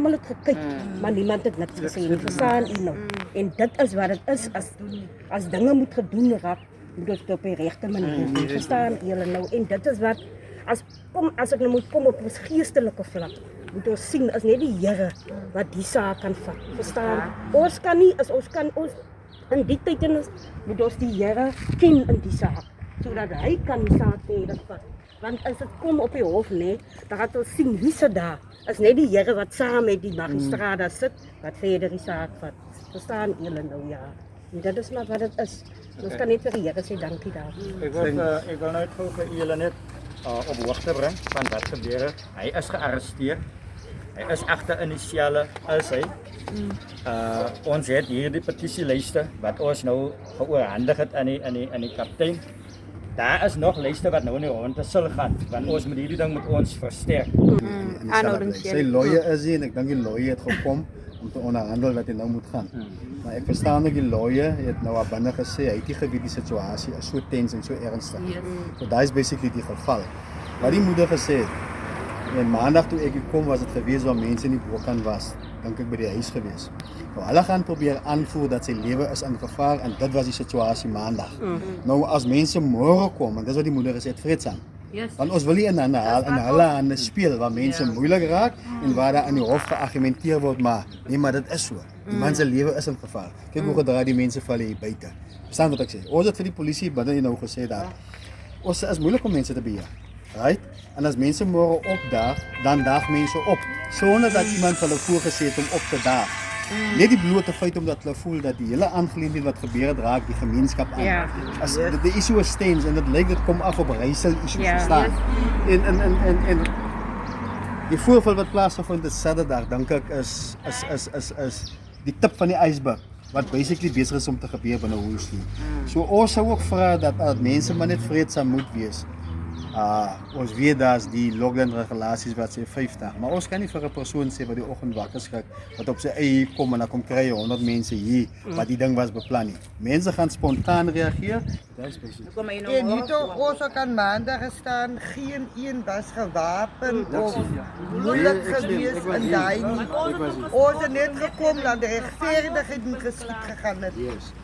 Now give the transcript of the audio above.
almal het gekyk, maar niemand het niks gesê nie, verstaan u nou? En dit is wat dit is, as dinge moet gedoen raak, moet ons dit op die regte manier doen, verstaan julle nou? En dit is wat, as ek nou moet kom op ons geestelike vlak, moet ons sien, is net die Here wat die saak kan vat, verstaan? Ons kan nie, ons in die tyd moet ons die Here ken in die saak, sodat hy kan die saak verder vat. Want as dit kom op die hof, dan gaan ons sien wie sit daar. Is net die Here wat saam met die magistraat daar sit, wat verder die saak vat. Verstaan julle nou, ja. En dit is maar wat dit is. Ons kan net vir die Here sê dankie daarvoor. Ik wil nou gou vir julle net op hoogte bring van wat gebeur het. Hy is gearresteer. Hy is agter in die selle, is hy. Ons het hier die petisielyste wat ons nou geoorhandig het aan die kaptein. Daar is nog lyste wat nou in die ronde sal gaan, want ons moet hierdie ding met ons versterk. Sy lawyer is hier en ek dink die lawyer het gekom om te onderhandel wat hy nou moet gaan. Maar ek verstaan dat die lawyer het nou binne gesê hy het nie geweet die situasie is so tens en so ernstig. So daai is basically die geval. Wat die moeder gesê het, en maandag toe ek kom was dit gewees waar mense in die bokant was, dink ek by die huis gewees. Nou hulle gaan probeer aanvoer dat sy lewe is in gevaar en dit was die situasie maandag. Nou as mense môre kom, en dis wat die moeder gesê het, vreedsaam. Want ons wil nie in hulle hande speel waar mense moeilik raak en waar daar in die hof geargumenteer word, maar nee, maar dit is so. Die man se lewe is in gevaar. Kyk hoe gedraai die mense val hier buite. Verstaan wat ek sê? Ons het vir die polisie binne nou gesê daar. Ons is moeilik om mense te beheer. Right? En as mense môre opdaag, dan daag mense op sonder dat iemand hulle voorgesê het om op te daag. Net die blote feit omdat hulle voel dat die hele aangeleentheid wat gebeur het raak die gemeenskap aan. As die issue is stems en dit lyk dit kom af op racial issues, verstaan. En die voorval wat plaasgevind het Saterdag dink ek is die tip van die ysberg wat basically besig is om te gebeur binne Woolsley. So ons sou ook vra dat mense maar net vreedsaam moet wees. Ons weet daar's die lockdown regulasies wat sê 5 dae, maar ons kan nie vir 'n persoon sê wat die oggend wakker skrik wat op sy eie kom en dan kom kry 100 mense hier wat die ding was beplan nie. Mense gaan spontaan reageer. Dit is presies. En hier ons kan maandag gestaan, geen een was gewapen of moeilik gewees in daai nie. Ons het net gekom dat die regverdigheid moet geskied gegaan het.